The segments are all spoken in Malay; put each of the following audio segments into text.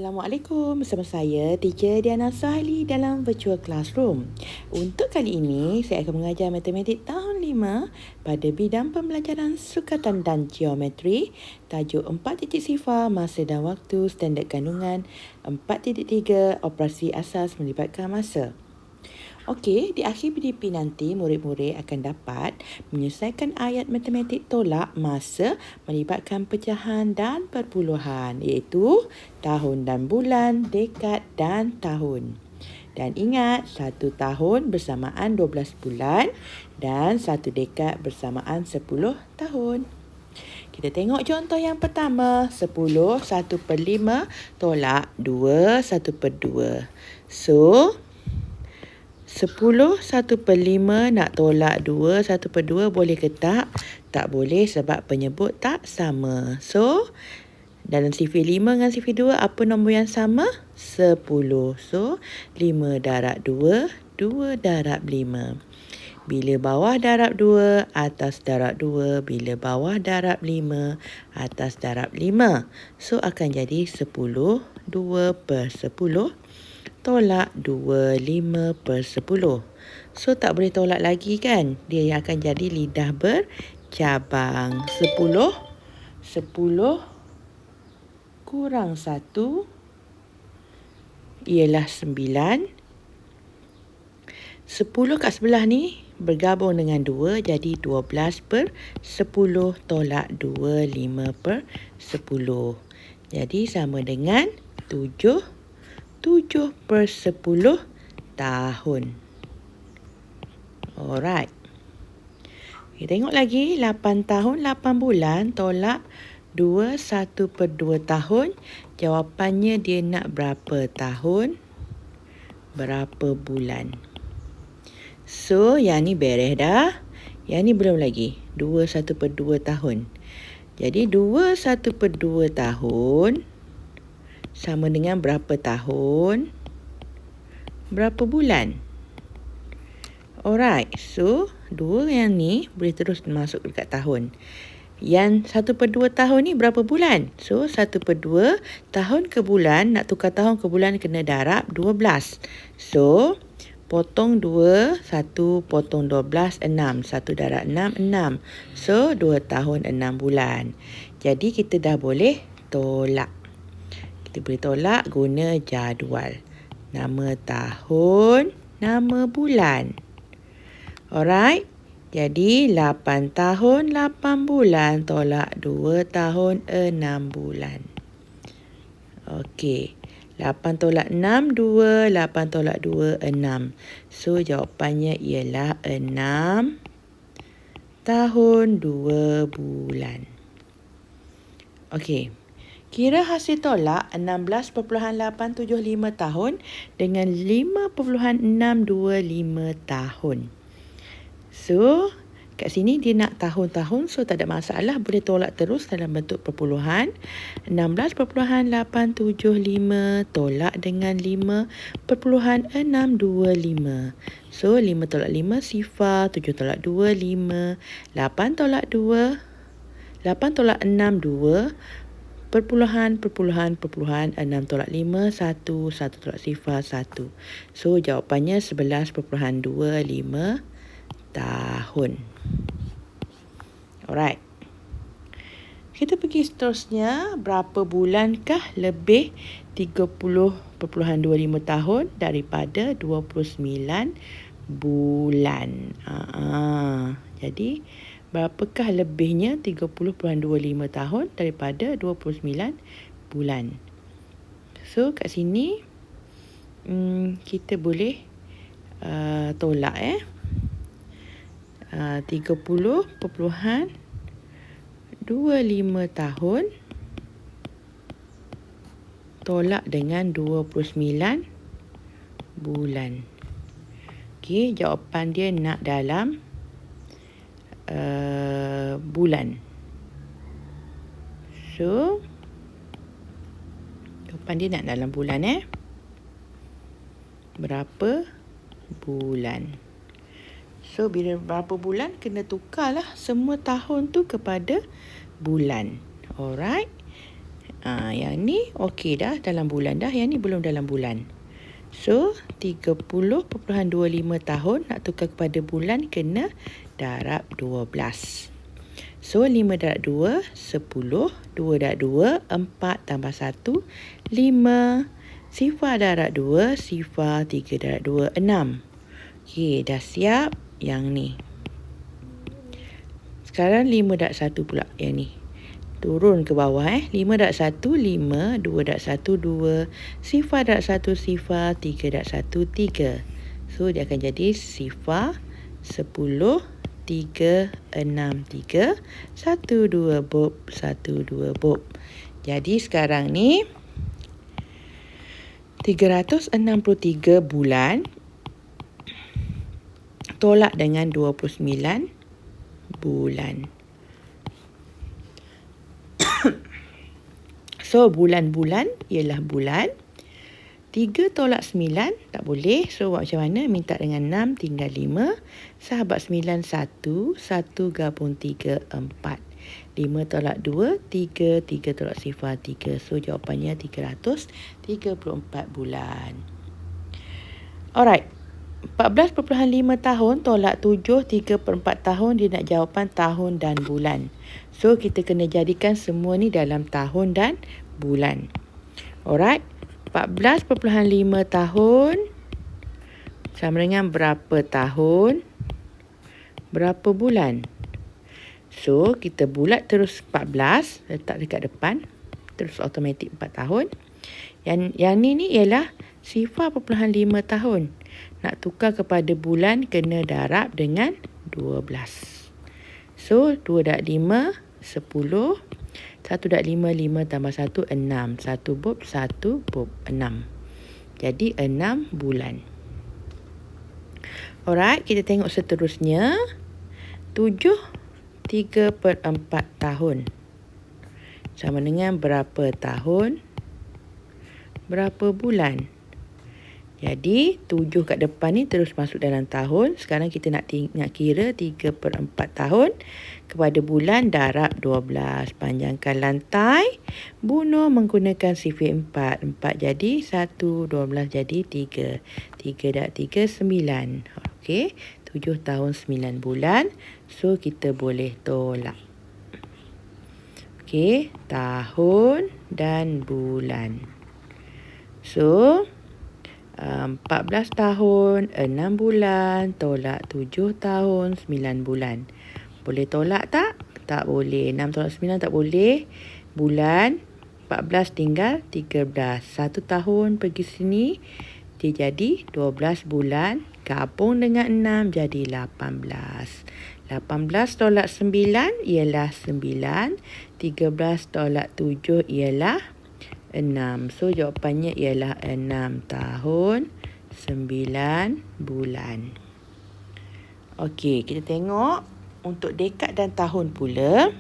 Assalamualaikum, bersama saya Teacher Diana Sahli dalam Virtual Classroom. Untuk kali ini, saya akan mengajar Matematik tahun 5 pada bidang pembelajaran sukatan dan geometri, tajuk 4.0 masa dan waktu, standard kandungan, 4.3 operasi asas melibatkan masa. Okey, di akhir PDP nanti murid-murid akan dapat menyelesaikan ayat matematik tolak masa melibatkan pecahan dan perpuluhan, iaitu tahun dan bulan, dekad dan tahun. Dan ingat, 1 tahun bersamaan 12 bulan dan 1 dekad bersamaan 10 tahun. Kita tengok contoh yang pertama, 10 1/5 tolak 2 1/2. So, 10 1/5 nak tolak 2 1/2 boleh ke tak? Tak boleh sebab penyebut tak sama. So, dalam sifir 5 dengan sifir 2, apa nombor yang sama? 10. So, 5 darab 2, 2 darab 5. Bila bawah darab 2, atas darab 2. Bila bawah darab 5, atas darab 5. So, akan jadi 10, 2/10. Tolak 2, 5/10. So, tak boleh tolak lagi kan? Dia yang akan jadi lidah bercabang. 10 kurang 1 ialah 9. 10 kat sebelah ni bergabung dengan 2 jadi 12/10 tolak 2, 5/10. Jadi sama dengan 7/10 tahun. Alright. Kita tengok lagi, 8 tahun 8 bulan tolak 2 1/2 tahun. Jawapannya dia nak berapa tahun, berapa bulan. So, yang ni beres dah. Yang ni belum lagi. 2 1/2 tahun. Jadi, 2 1/2 tahun sama dengan berapa tahun, berapa bulan. Alright, so 2 yang ni boleh terus masuk dekat tahun. Yang 1/2 tahun ni berapa bulan? So 1/2 tahun ke bulan, nak tukar tahun ke bulan kena darab 12. So potong 2, 1 potong 12, 6. 1 darab 6, 6. So 2 tahun 6 bulan. Jadi kita dah boleh tolak. Kita boleh tolak guna jadual. Nama tahun, nama bulan. Alright. Jadi 8 tahun 8 bulan tolak 2 tahun 6 bulan. Okey. 8 tolak 6, 2. 8 tolak 2, 6. So jawapannya ialah 6 tahun 2 bulan. Okey. Kira hasil tolak 16.875 tahun dengan 5.625 tahun. So, kat sini dia nak tahun-tahun, so tak ada masalah. Boleh tolak terus dalam bentuk perpuluhan. 16.875 tolak dengan 5.625. So, 5 tolak 5, sifar. 7 tolak 2, 5. 8 tolak 2. 8 tolak 6, 2. Perpuluhan 6 tolak 5, 1. 1 tolak sifar, 1. So, jawapannya 11.25 tahun. Alright. Kita pergi seterusnya. Berapa bulankah lebih 30.25 tahun daripada 29 bulan? Jadi, berapakah lebihnya 30.25 tahun daripada 29 bulan? So, kat sini kita boleh tolak 30.25 tahun tolak dengan 29 bulan. Okey, jawapan dia nak dalam bulan. So, jawapan dia nak dalam bulan berapa bulan. So, bila berapa bulan, kena tukarlah semua tahun tu kepada bulan. Alright. Yang ni okey dah dalam bulan dah. Yang ni belum dalam bulan. So, 30.25 tahun nak tukar kepada bulan kena darab 12. So, 5 darab 2, 10. 2 darab 2, 4 tambah 1, 5. Sifar darab 2, sifar 3 darab 2, 6. Okey, dah siap yang ni. Sekarang 5 darab 1 pula yang ni. Turun ke bawah 5 darab 1, 5. 2 darab 1, 2. Sifar darab 1, sifar. 3 darab 1, 3. So, dia akan jadi sifar 10, 3, 6, 3. 1, 2 bob, 1, 2 bob. Jadi sekarang ni 363 bulan tolak dengan 29 bulan. So, bulan-bulan ialah bulan. 3 tolak 9 tak boleh. So, buat macam mana? Minta dengan 6 tinggal 5. Sahabat 9 1. 1 gabung 3 4. 5 tolak 2 3. 3 tolak sifar 3. So, jawapannya 334 bulan. Alright. 14.5 tahun tolak 7 3/4 tahun. Dia nak jawapan tahun dan bulan. So, kita kena jadikan semua ni dalam tahun dan bulan. Alright. 14.5 tahun sama dengan berapa tahun? Berapa bulan? So, kita bulat terus 14. Letak dekat depan. Terus automatik 4 tahun. Yang ni ialah sifar 0.5 tahun. Nak tukar kepada bulan kena darab dengan 12. So, 2 darab 5, 10. 1 darab 5, 5 tambah 1, 6. 1 bob, 1 bob, 6. Jadi, 6 bulan. Alright, kita tengok seterusnya. 7, 3/4 tahun. Sama dengan berapa tahun? Berapa bulan? Jadi, 7 kat depan ni terus masuk dalam tahun. Sekarang kita nak kira 3/4 tahun. Kepada bulan, darab 12. Panjangkan lantai. Bunuh menggunakan sifir 4. 4 jadi 1, 12 jadi 3. 3 darab 3, 9. Okey, 7 tahun 9 bulan. So, kita boleh tolak. Okey, tahun dan bulan. So, 14 tahun, 6 bulan, tolak 7 tahun, 9 bulan. Boleh tolak tak? Tak boleh. 6 tolak 9 tak boleh. Bulan, 14 tinggal 13. 1 tahun pergi sini, dia jadi 12 bulan. Gabung dengan 6 jadi 18. 18 tolak 9 ialah 9. 13 tolak 7 ialah 6. So, jawapannya ialah 6 tahun 9 bulan. Okey, kita tengok untuk dekad dan tahun pula.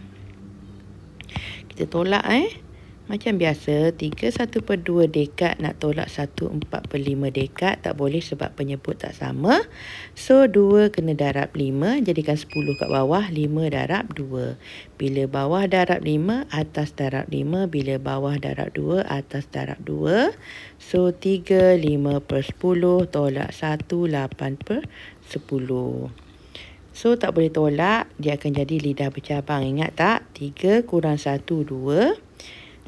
Kita tolak macam biasa, 3/1/2 dekad nak tolak 1/4/5 dekad. Tak boleh sebab penyebut tak sama. So, 2 kena darab 5. Jadikan 10 kat bawah. 5 darab 2. Bila bawah darab 5, atas darab 5. Bila bawah darab 2, atas darab 2. So, 3, 5/10 tolak 1, 8/10. So, tak boleh tolak. Dia akan jadi lidah bercabang. Ingat tak? 3 kurang 1, 2.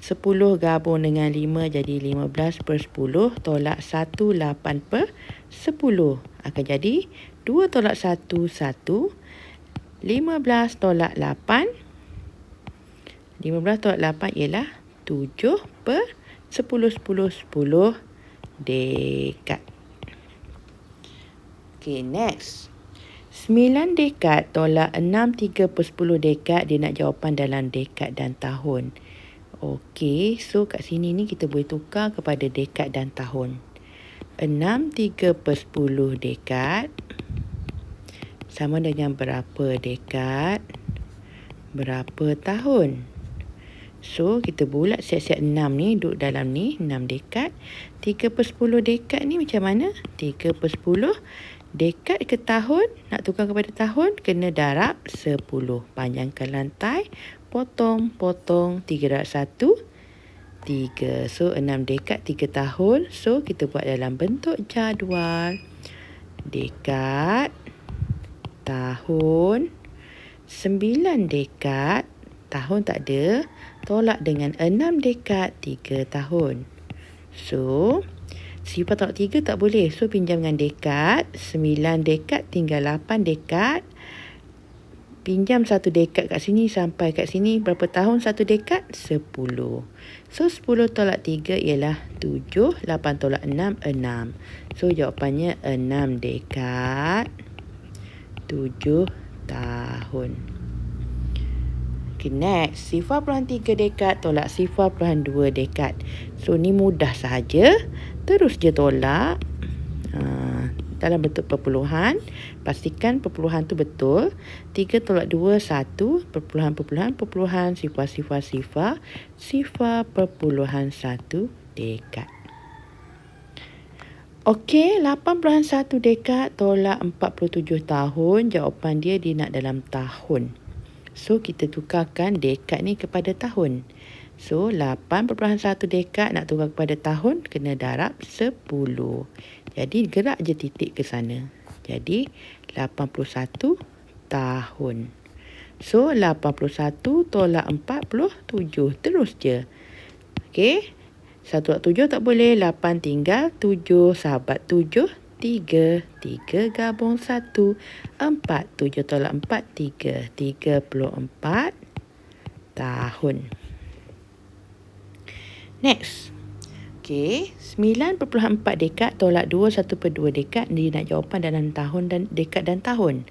10 gabung dengan 5 jadi 15/10. Tolak 1, 8/10. Akan jadi 2 tolak 1, 1. 15 tolak 8. 15 tolak 8 ialah 7/10/10 dekad. Okay, next. 9 dekad tolak 6 3/10 dekad. Dia nak jawapan dalam dekad dan tahun. Okey, so kat sini ni kita boleh tukar kepada dekad dan tahun. 6 3/10 dekad sama dengan berapa dekad? Berapa tahun? So, kita bulat siap-siap 6 ni duduk dalam ni, 6 dekad. 3/10 dekad ni macam mana? 3/10 dekad ke tahun, nak tukar kepada tahun, kena darab 10. Panjangkan lantai. Potong, 3 darab 1, 3. So 6 dekad 3 tahun. So kita buat dalam bentuk jadual. Dekad, tahun, 9 dekad, tahun tak ada, tolak dengan 6 dekad 3 tahun. So sifar tolak 3 tak boleh. So pinjam dengan dekad, 9 dekad tinggal 8 dekad. Pinjam 1 dekad kat sini sampai kat sini. Berapa tahun 1 dekad? 10. So 10 tolak 3 ialah 7. 8 tolak 6, 6. So jawapannya 6 dekad 7 tahun. Okay, next. 0.3 dekad tolak 0.2 dekad. So ni mudah sahaja. Terus je tolak. Dalam bentuk perpuluhan. Pastikan perpuluhan tu betul. 3 tolak 2, 1. Perpuluhan, sifar, 0.1 dekad. Okey, 8.1 dekad tolak 47 tahun. Jawapan dia nak dalam tahun. So, kita tukarkan dekad ni kepada tahun. So, 8.1 dekad nak tukar kepada tahun, kena darab 10. Jadi, gerak je titik ke sana. Jadi, 81 tahun. So, 81 tolak 47. Terus je. Okey. 1/7 tak boleh. 8 tinggal 7. Sahabat 7. 3. 3 gabung 1. 4. 7 tolak 4. 3. 34 tahun. Next. Okey. 9.4 dekad tolak 21/2 dekad. Dia nak jawapan dalam tahun dan dekad dan tahun.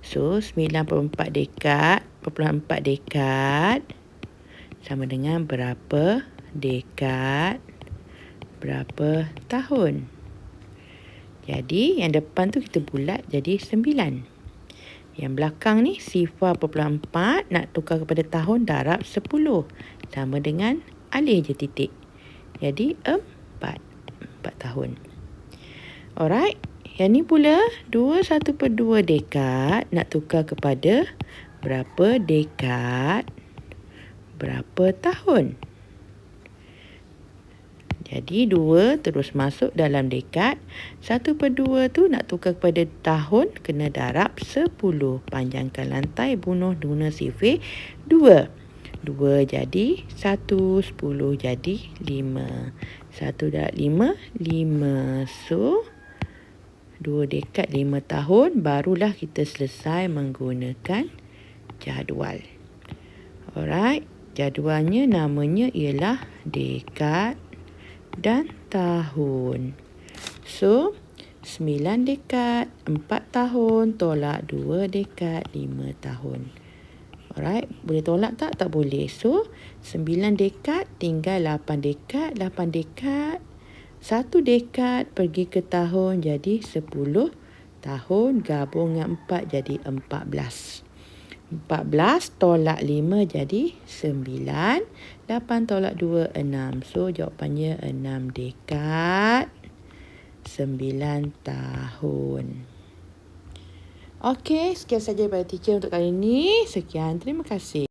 So, 9.4 dekad, 4 dekad sama dengan berapa dekad, berapa tahun. Jadi, yang depan tu kita bulat jadi 9. Yang belakang ni, 0.4 nak tukar kepada tahun, darab 10. Sama dengan alih je titik. Jadi, 4 tahun. Alright. Yang ni pula, 21/2 dekad nak tukar kepada berapa dekad, berapa tahun. Jadi 2 terus masuk dalam dekad. 1/2 tu nak tukar kepada tahun, kena darab 10. Panjangkan lantai, bunuh guna sifir 2. 2 jadi 1, 10 jadi 5. 1 darab 5, 5. So, 2 dekad 5 tahun, barulah kita selesai menggunakan jadual. Alright, jadualnya namanya ialah dekad dan tahun. So, 9 dekad 4 tahun tolak 2 dekad 5 tahun. Alright, boleh tolak tak? Tak boleh. So, 9 dekad tinggal 8 dekad. 8 dekad 1 dekad pergi ke tahun jadi 10 tahun. Gabung dengan 4 jadi 14. 14 tolak 5 jadi 9. 8 tolak 2, 6. So, jawapannya 6 dekad 9 tahun. Okey, sekian saja daripada teacher untuk kali ini. Sekian, terima kasih.